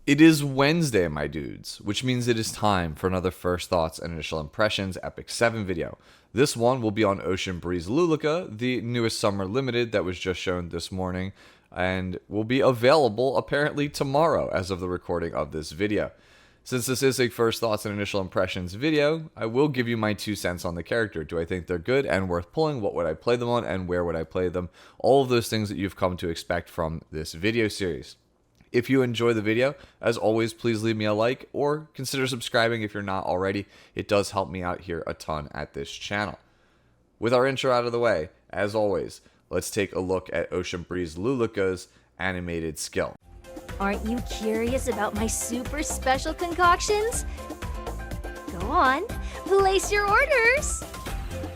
It is Wednesday, my dudes, which means it is time for another First Thoughts and Initial Impressions Epic 7 video. This one will be on Ocean Breeze Luluca, the newest summer limited that was just shown this morning, and will be available apparently tomorrow as of the recording of this video. Since this is a First Thoughts and Initial Impressions video, I will give you my 2 cents on the character. Do I think they're good and worth pulling? What would I play them on and where would I play them? All of those things that you've come to expect from this video series. If you enjoy the video, as always, please leave me a like or consider subscribing if you're not already. It does help me out here a ton at this channel. With our intro out of the way, as always, let's take a look at Ocean Breeze Luluca's animated skill. Aren't you curious about my super special concoctions? Go on, place your orders!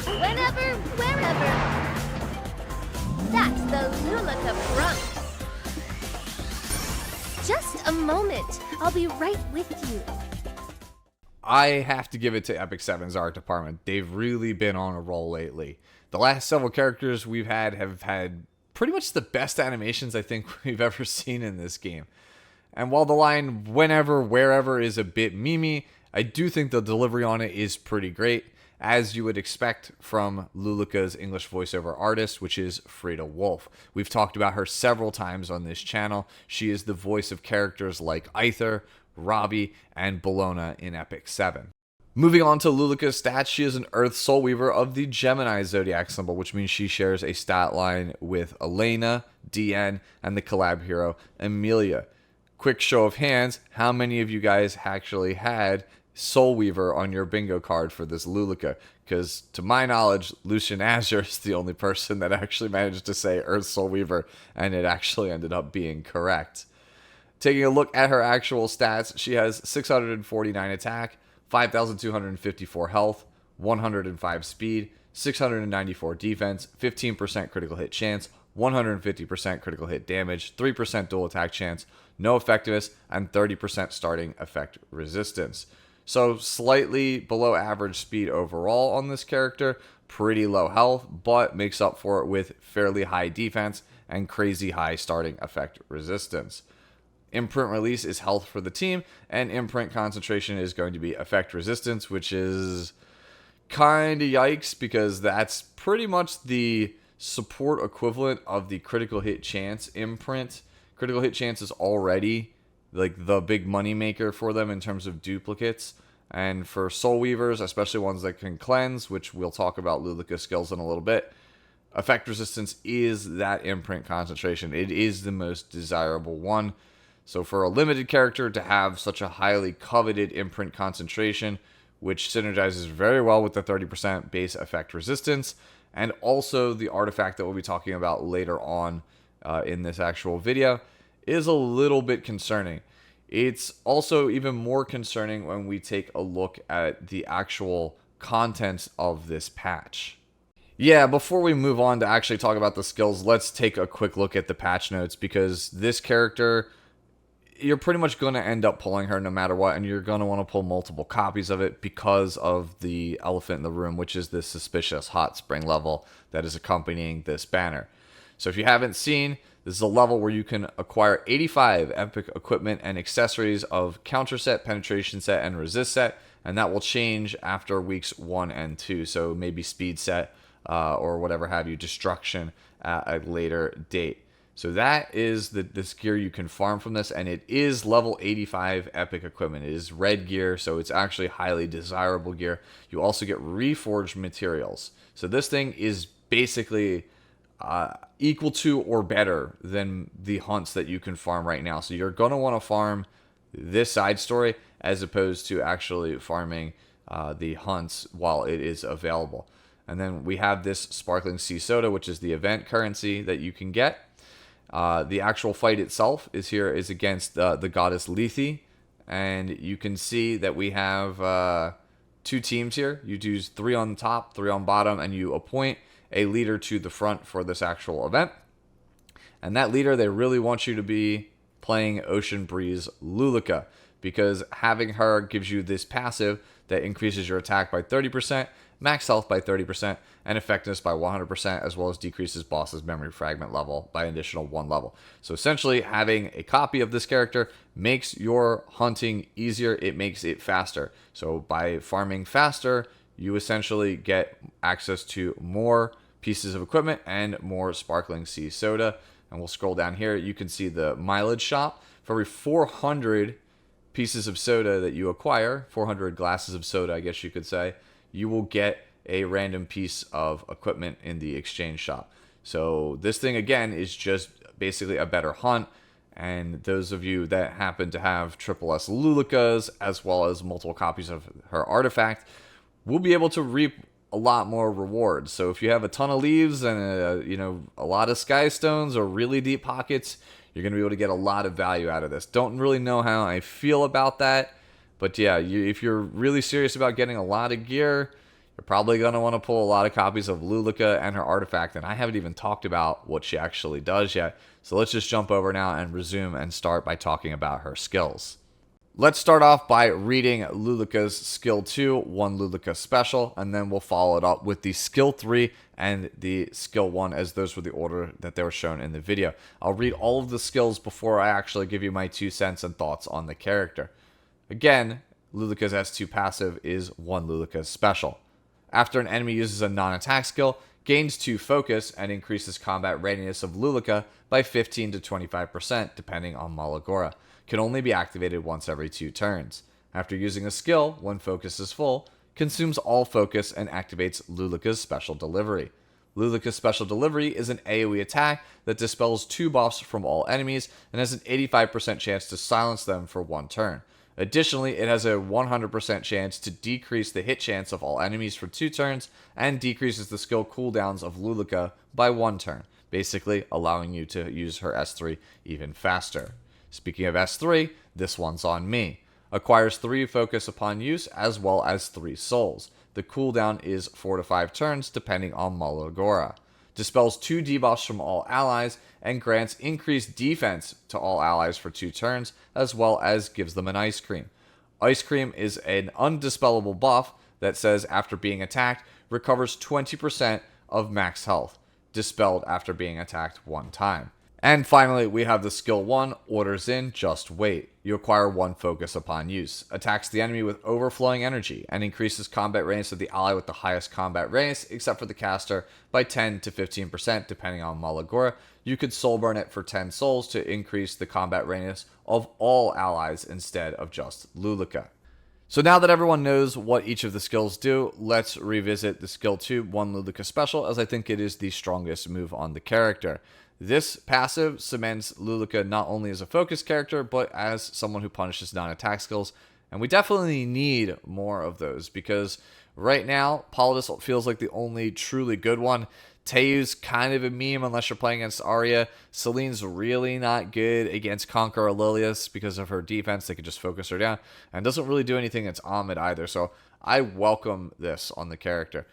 Whenever, wherever. That's the Luluca prompt. Just a moment. I'll be right with you. I have to give it to Epic 7's art department. They've really been on a roll lately. The last several characters we've had have had pretty much the best animations I think we've ever seen in this game. And while the line whenever, wherever is a bit memey, I do think the delivery on it is pretty great, as you would expect from Luluca's English voiceover artist, which is Frida Wolf. We've talked about her several times on this channel. She is the voice of characters like Aether, Robbie, and Bologna in Epic 7. Moving on to Luluca Stats, she is an Earth Soul Weaver of the Gemini zodiac symbol, which means she shares a stat line with Elena, DN, and the collab hero Emilia. Quick show of hands, how many of you guys actually had Soul Weaver on your bingo card for this Luluca? Because to my knowledge, Lucian Azure is the only person that actually managed to say Earth Soul Weaver, and it actually ended up being correct. Taking a look at her actual stats, she has 649 attack, 5,254 health, 105 speed, 694 defense, 15% critical hit chance, 150% critical hit damage, 3% dual attack chance, no effectiveness, and 30% starting effect resistance. So slightly below average speed overall on this character, pretty low health, but makes up for it with fairly high defense and crazy high starting effect resistance. Imprint release is health for the team, and imprint concentration is going to be effect resistance, which is kind of yikes because that's pretty much the support equivalent of the critical hit chance imprint. Critical hit chance is already like the big money maker for them in terms of duplicates. And for Soul Weavers, especially ones that can cleanse, which we'll talk about Luluca skills in a little bit, effect resistance is that imprint concentration. It is the most desirable one. So for a limited character to have such a highly coveted imprint concentration, which synergizes very well with the 30% base effect resistance, and also the artifact that we'll be talking about later on in this actual video, is a little bit concerning. It's also even more concerning when we take a look at the actual contents of this patch. Yeah, before we move on to actually talk about the skills, let's take a quick look at the patch notes, because this character, you're pretty much going to end up pulling her no matter what, and you're going to want to pull multiple copies of it because of the elephant in the room, which is this suspicious hot spring level that is accompanying this banner. So if you haven't seen, this is a level where you can acquire 85 epic equipment and accessories of counter set, penetration set, and resist set, and that will change after weeks 1 and 2. So maybe speed set or whatever have you, destruction at a later date. So that is this gear you can farm from this, and it is level 85 epic equipment. It is red gear, so it's actually highly desirable gear. You also get reforged materials. So this thing is basically equal to or better than the hunts that you can farm right now. So you're going to want to farm this side story as opposed to actually farming the hunts while it is available. And then we have this Sparkling Sea Soda, which is the event currency that you can get. The actual fight itself is against the goddess Lethe, and you can see that we have 2 teams here. You do 3 on top, 3 on bottom, and you appoint a leader to the front for this actual event. And that leader, they really want you to be playing Ocean Breeze Luluca, because having her gives you this passive that increases your attack by 30%, max health by 30%, and effectiveness by 100%, as well as decreases boss's memory fragment level by an additional 1 level. So essentially, having a copy of this character makes your hunting easier. It makes it faster. So by farming faster, you essentially get access to more pieces of equipment and more sparkling sea soda. And we'll scroll down here. You can see the mileage shop. For every 400 pieces of soda that you acquire, 400 glasses of soda, I guess you could say, you will get a random piece of equipment in the exchange shop. So this thing, again, is just basically a better hunt. And those of you that happen to have triple S Lulucas, as well as multiple copies of her artifact, will be able to reap a lot more rewards. So if you have a ton of leaves and a lot of sky stones or really deep pockets, you're going to be able to get a lot of value out of this. Don't really know how I feel about that, but yeah, if you're really serious about getting a lot of gear, you're probably going to want to pull a lot of copies of Luluca and her artifact, and I haven't even talked about what she actually does yet. So let's just jump over now and resume and start by talking about her skills. Let's start off by reading Luluca's Skill 2, 1 Luluca Special, and then we'll follow it up with the Skill 3 and the Skill 1, as those were the order that they were shown in the video. I'll read all of the skills before I actually give you my 2 cents and thoughts on the character. Again, Luluca's S2 passive is 1 Luluca Special. After an enemy uses a non-attack skill, gains 2 focus and increases combat readiness of Luluca by 15 to 25%, depending on Malagora. Can only be activated once every 2 turns. After using a skill, when focus is full, consumes all focus and activates Luluca's Special Delivery. Luluca's Special Delivery is an AoE attack that dispels 2 buffs from all enemies and has an 85% chance to silence them for 1 turn. Additionally, it has a 100% chance to decrease the hit chance of all enemies for 2 turns and decreases the skill cooldowns of Luluca by 1 turn, basically allowing you to use her S3 even faster. Speaking of S3, this one's on me. Acquires 3 focus upon use, as well as 3 souls. The cooldown is 4 to 5 turns, depending on Malagora. Dispels 2 debuffs from all allies, and grants increased defense to all allies for 2 turns, as well as gives them an Ice Cream. Ice Cream is an undispellable buff that says after being attacked, recovers 20% of max health, dispelled after being attacked 1 time. And finally, we have the Skill 1, Orders in, Just Wait. You acquire 1 focus upon use. Attacks the enemy with overflowing energy and increases combat readiness of the ally with the highest combat readiness, except for the caster, by 10 to 15%, depending on Malagora. You could soul burn it for 10 souls to increase the combat readiness of all allies instead of just Luluca. So now that everyone knows what each of the skills do, let's revisit the Skill 2, 1 Luluca Special, as I think it is the strongest move on the character. This passive cements Luluca not only as a focus character, but as someone who punishes non-attack skills. And we definitely need more of those, because right now, Politis feels like the only truly good one. Teyu's kind of a meme unless you're playing against Arya. Celine's really not good against Conquer or Lilius because of her defense. They can just focus her down. And doesn't really do anything against Ahmed either. So I welcome this on the character.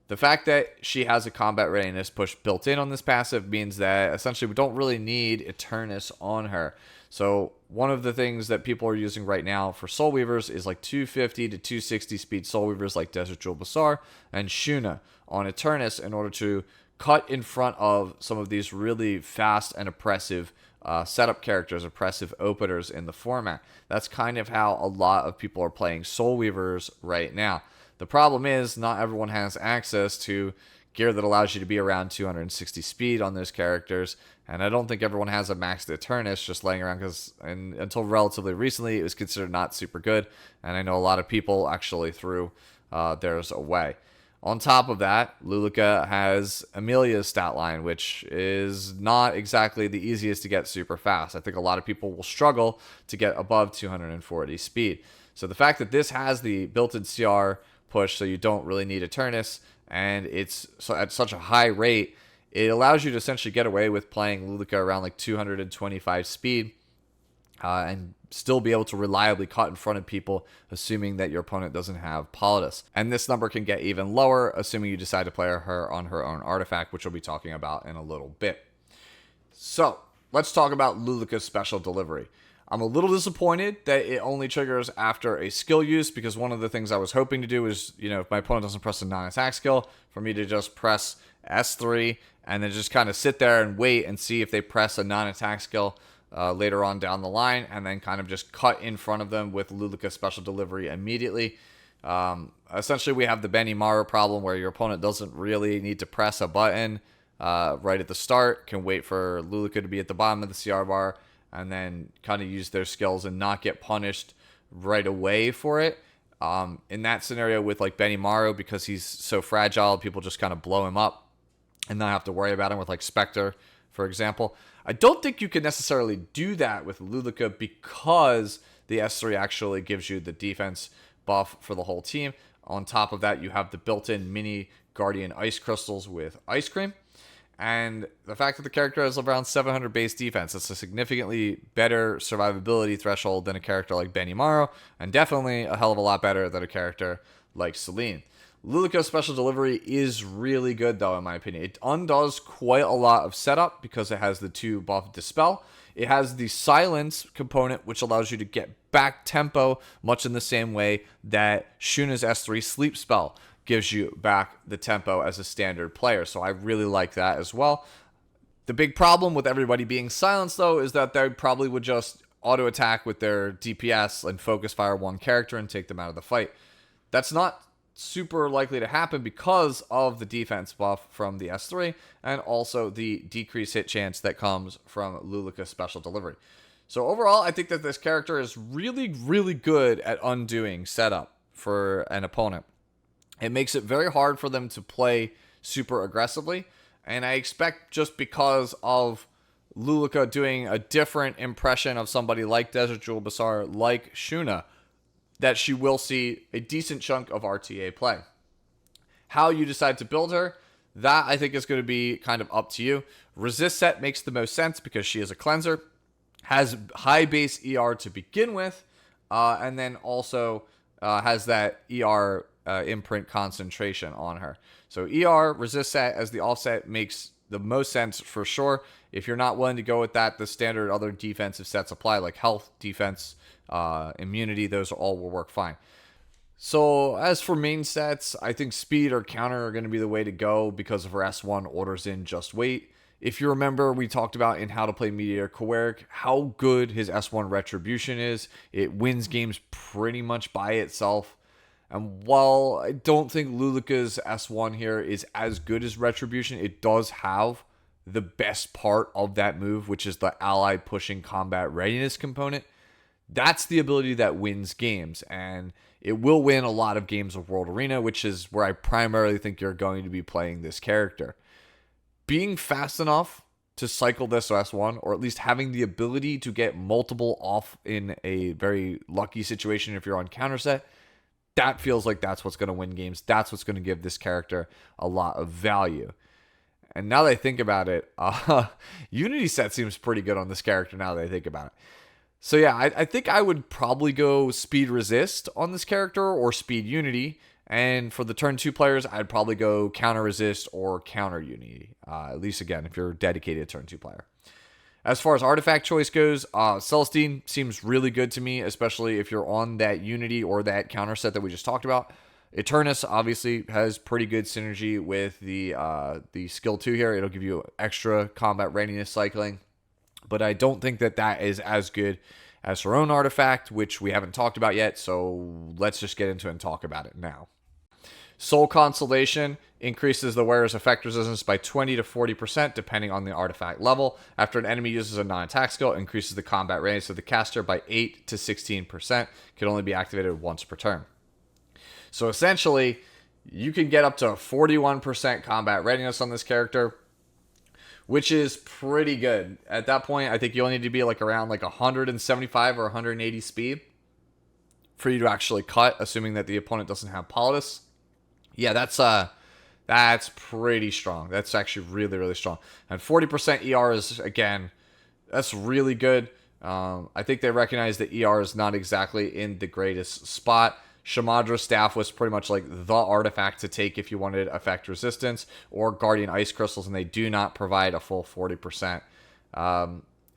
The fact that she has a combat readiness push built in on this passive means that essentially we don't really need Eternus on her. So one of the things that people are using right now for Soul Weavers is like 250 to 260 speed Soul Weavers like Desert Jewel Basar and Shuna on Eternus in order to cut in front of some of these really fast and oppressive setup characters, oppressive openers in the format. That's kind of how a lot of people are playing Soul Weavers right now. The problem is not everyone has access to gear that allows you to be around 260 speed on those characters, and I don't think everyone has a maxed Eternus just laying around, because until relatively recently it was considered not super good, and I know a lot of people actually threw theirs away. On top of that, Luluca has Amelia's stat line, which is not exactly the easiest to get super fast. I think a lot of people will struggle to get above 240 speed. So the fact that this has the built-in CR push, so you don't really need Eternus, and it's at such a high rate, it allows you to essentially get away with playing Luluca around like 225 speed and still be able to reliably cut in front of people, assuming that your opponent doesn't have Politis. And this number can get even lower, assuming you decide to play her on her own artifact, which we'll be talking about in a little bit. So let's talk about Luluca's Special Delivery. I'm a little disappointed that it only triggers after a skill use, because one of the things I was hoping to do is, if my opponent doesn't press a non-attack skill, for me to just press S3 and then just kind of sit there and wait and see if they press a non-attack skill later on down the line, and then kind of just cut in front of them with Luluca Special Delivery immediately. Essentially, we have the Benimaru problem where your opponent doesn't really need to press a button right at the start, can wait for Luluca to be at the bottom of the CR bar, and then kind of use their skills and not get punished right away for it. In that scenario with like Benimaru, because he's so fragile, people just kind of blow him up and not have to worry about him with like Spectre, for example. I don't think you can necessarily do that with Luluca, because the S3 actually gives you the defense buff for the whole team. On top of that, you have the built-in mini Guardian Ice Crystals with Ice Cream. And the fact that the character has around 700 base defense, it's a significantly better survivability threshold than a character like Benimaru, and definitely a hell of a lot better than a character like Celine. Luluca's Special Delivery is really good, though, in my opinion. It undoes quite a lot of setup because it has the 2 buff Dispel. It has the Silence component, which allows you to get back tempo, much in the same way that Shuna's S3 Sleep Spell gives you back the tempo as a standard player. So I really like that as well. The big problem with everybody being silenced, though, is that they probably would just auto attack with their DPS and focus fire one character and take them out of the fight. That's not super likely to happen because of the defense buff from the S3 and also the decreased hit chance that comes from Luluca Special Delivery. So overall, I think that this character is really, really good at undoing setup for an opponent. It makes it very hard for them to play super aggressively, and I expect, just because of Luluca doing a different impression of somebody like Desert Jewel Bazaar, like Shuna, that she will see a decent chunk of RTA play. How you decide to build her, that I think is going to be kind of up to you. Resist set makes the most sense because she is a cleanser, has high base ER to begin with, and then also has that ER imprint concentration on her. So ER, resist set as the offset makes the most sense for sure. If you're not willing to go with that, the standard other defensive sets apply, like health, defense, immunity. Those all will work fine. So as for main sets, I think speed or counter are going to be the way to go because of her S1 orders in just wait. If you remember, we talked about in How to Play Meteor Kowarik how good his S1 retribution is. It wins games pretty much by itself. And while I don't think Luluca's S1 here is as good as retribution, it does have the best part of that move, which is the ally pushing combat readiness component. That's the ability that wins games, and it will win a lot of games of World Arena, which is where I primarily think you're going to be playing this character. Being fast enough to cycle this S1, or at least having the ability to get multiple off in a very lucky situation if you're on counter set, that feels like that's what's going to win games. That's what's going to give this character a lot of value. And now that I think about it, Unity set seems pretty good on this character now that I think about it. So yeah, I think I would probably go Speed Resist on this character or Speed Unity. And for the turn 2 players, I'd probably go Counter Resist or Counter Unity. At least, again, if you're a dedicated turn 2 player. As far as artifact choice goes, Celestine seems really good to me, especially if you're on that Unity or that counter set that we just talked about. Eternus obviously has pretty good synergy with the skill 2 here. It'll give you extra combat readiness cycling. But I don't think that that is as good as her own artifact, which we haven't talked about yet. So let's just get into it and talk about it now. Soul Consolation increases the wearer's effect resistance by 20 to 40% depending on the artifact level. After an enemy uses a non-attack skill, it increases the combat readiness of the caster by 8 to 16%. Can only be activated once per turn. So essentially, you can get up to 41% combat readiness on this character, which is pretty good. At that point, I think you'll need to be like around like 175 or 180 speed for you to actually cut, assuming that the opponent doesn't have Politis. Yeah, that's pretty strong. That's actually really, really strong. And 40% ER is, again, that's really good. I think they recognize that ER is not exactly in the greatest spot. Shamadra's Staff was pretty much like the artifact to take if you wanted effect resistance, or Guardian Ice Crystals, and they do not provide a full 40%.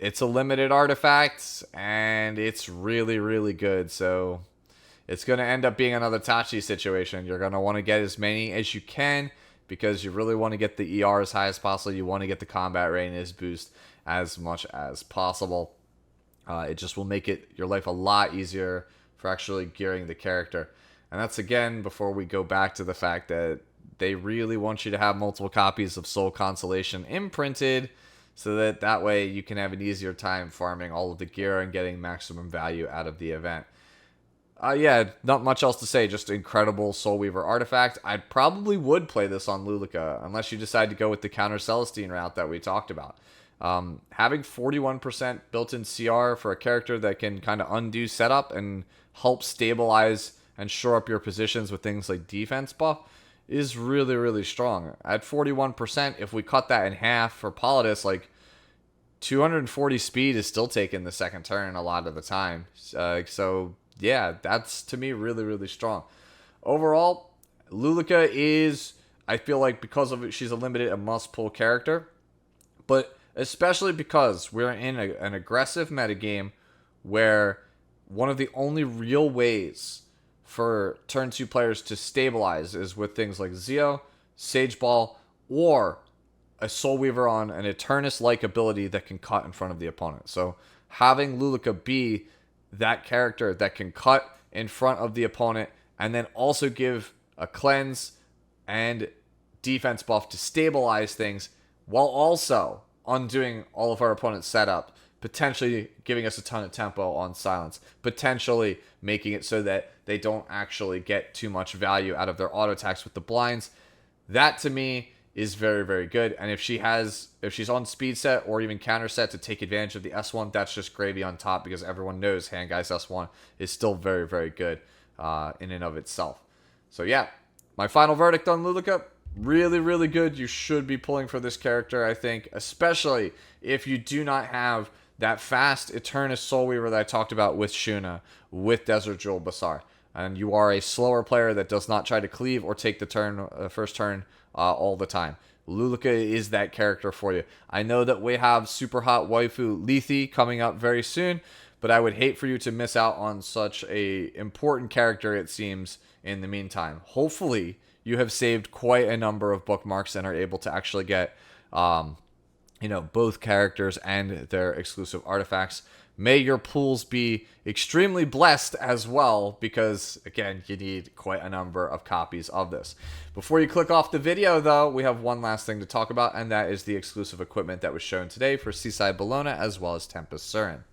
it's a limited artifact, and it's really, really good. So it's going to end up being another Tachi situation. You're going to want to get as many as you can because you really want to get the ER as high as possible. You want to get the combat readiness boost as much as possible. It just will make your life a lot easier for actually gearing the character. And that's, again, before we go back to the fact that they really want you to have multiple copies of Soul Consolation imprinted so that way you can have an easier time farming all of the gear and getting maximum value out of the event. Yeah, not much else to say. Just incredible Soul Weaver artifact. I probably would play this on Luluca unless you decide to go with the counter Celestine route that we talked about. Having 41% built-in CR for a character that can kind of undo setup and help stabilize and shore up your positions with things like defense buff is really, really strong. At 41%, if we cut that in half for Politis, like 240 speed is still taking the second turn a lot of the time. So yeah, that's to me really, really strong. Overall, Luluca is, I feel like because of it, she's a limited and must-pull character. But especially because we're in an aggressive metagame where one of the only real ways for turn 2 players to stabilize is with things like Zeo, Sage Ball, or a Soul Weaver on an Eternus-like ability that can cut in front of the opponent. So having Luluca be that character that can cut in front of the opponent and then also give a cleanse and defense buff to stabilize things while also undoing all of our opponent's setup, potentially giving us a ton of tempo on silence, potentially making it so that they don't actually get too much value out of their auto attacks with the blinds. That to me is very, very good. And if she's on speed set or even counter set to take advantage of the S1, that's just gravy on top because everyone knows Handguy's S1 is still very, very good in and of itself. So yeah, my final verdict on Luluca, really, really good. You should be pulling for this character, I think, especially if you do not have that fast Eternus Soul Weaver that I talked about with Shuna, with Desert Jewel Basar. And you are a slower player that does not try to cleave or take the first turn all the time. Luluca is that character for you. I know that we have super hot waifu Lethe coming up very soon, but I would hate for you to miss out on such a important character, it seems, in the meantime. Hopefully, you have saved quite a number of bookmarks and are able to actually get both characters and their exclusive artifacts. May your pools be extremely blessed as well, because, again, you need quite a number of copies of this. Before you click off the video, though, we have one last thing to talk about, and that is the exclusive equipment that was shown today for Seaside Bologna as well as Tempest Siren.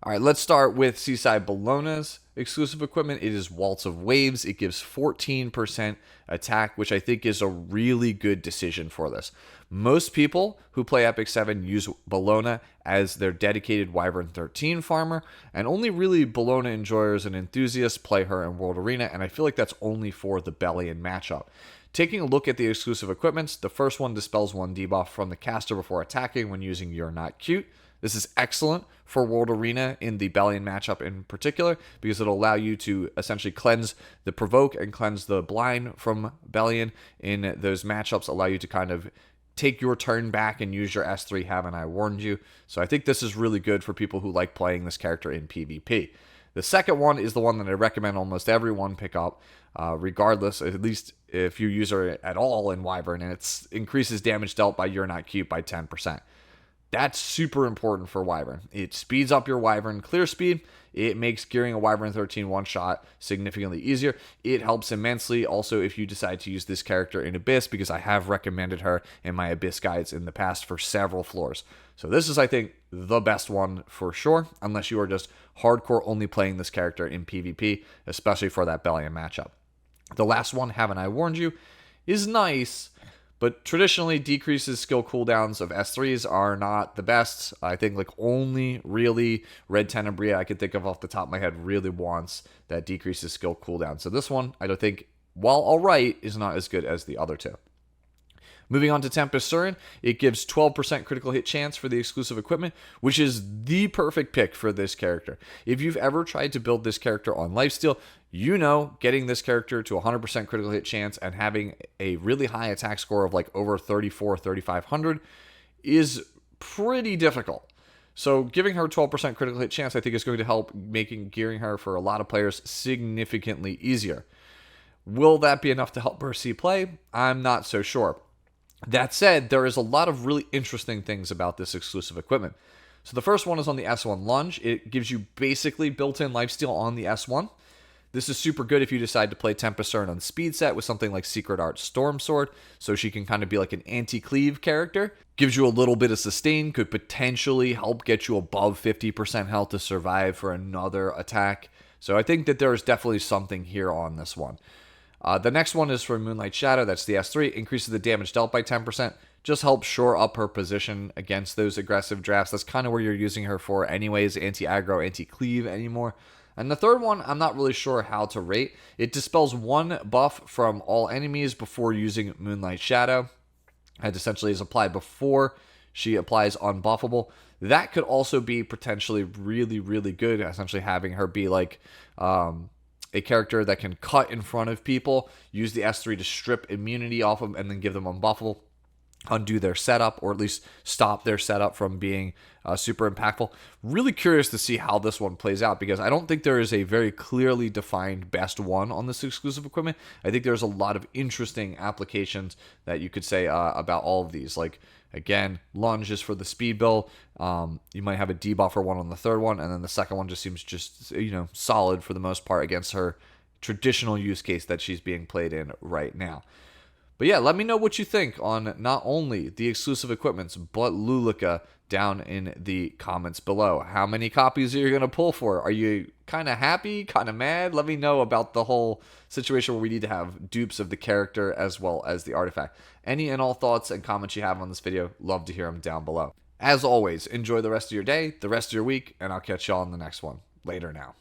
All right, let's start with Seaside Bologna's exclusive equipment. It is Waltz of Waves. It gives 14% attack, which I think is a really good decision for this. Most people who play Epic 7 use Bologna as their dedicated Wyvern 13 farmer, and only really Bologna enjoyers and enthusiasts play her in World Arena, and I feel like that's only for the Bellion matchup. Taking a look at the exclusive equipments, the first one dispels 1 debuff from the caster before attacking when using You're Not Cute. This is excellent for World Arena in the Bellion matchup in particular, because it'll allow you to essentially cleanse the Provoke and cleanse the Blind from Bellion in those matchups, allow you to kind of take your turn back and use your S3, haven't I warned you? So I think this is really good for people who like playing this character in PvP. The second one is the one that I recommend almost everyone pick up, regardless, at least if you use her at all in Wyvern, and it increases damage dealt by You're Not Cute by 10%. That's super important for Wyvern. It speeds up your Wyvern clear speed. It makes gearing a Wyvern 13 one-shot significantly easier. It helps immensely also if you decide to use this character in Abyss, because I have recommended her in my Abyss guides in the past for several floors. So this is, I think, the best one for sure, unless you are just hardcore only playing this character in PvP, especially for that Bellion matchup. The last one, Haven't I Warned You, is nice, but traditionally, decreases skill cooldowns of S3s are not the best. I think like only really Red Tenebria I can think of off the top of my head really wants that decreases skill cooldown. So this one, I don't think, while alright, is not as good as the other two. Moving on to Tempest Siren, it gives 12% critical hit chance for the exclusive equipment, which is the perfect pick for this character. If you've ever tried to build this character on lifesteal, you know getting this character to 100% critical hit chance and having a really high attack score of like over 3,500 is pretty difficult. So giving her 12% critical hit chance, I think, is going to help making gearing her for a lot of players significantly easier. Will that be enough to help her see play? I'm not so sure. That said, there is a lot of really interesting things about this exclusive equipment. So the first one is on the S1 Lunge. It gives you basically built-in lifesteal on the S1. This is super good if you decide to play Tempest Siren on speed set with something like Secret Art Storm Sword, so she can kind of be like an anti-cleave character. Gives you a little bit of sustain, could potentially help get you above 50% health to survive for another attack. So I think that there is definitely something here on this one. The next one is for Moonlight Shadow. That's the S3. Increases the damage dealt by 10%. Just helps shore up her position against those aggressive drafts. That's kind of where you're using her for anyways. Anti-aggro, anti-cleave anymore. And the third one, I'm not really sure how to rate. It dispels one buff from all enemies before using Moonlight Shadow. It essentially is applied before she applies unbuffable. That could also be potentially really, really good. Essentially having her be like a character that can cut in front of people, use the S3 to strip immunity off them, and then give them unbuffable, undo their setup, or at least stop their setup from being super impactful. Really curious to see how this one plays out, because I don't think there is a very clearly defined best one on this exclusive equipment. I think there's a lot of interesting applications that you could say about all of these. Like, again, Lunge is for the speed build. You might have a debuffer one on the third one, and then the second one just seems solid for the most part against her traditional use case that she's being played in right now. But yeah, let me know what you think on not only the exclusive equipments, but Luluca down in the comments below. How many copies are you going to pull for? Are you kind of happy, kind of mad? Let me know about the whole situation where we need to have dupes of the character as well as the artifact. Any and all thoughts and comments you have on this video, love to hear them down below. As always, enjoy the rest of your day, the rest of your week, and I'll catch y'all in the next one. Later now.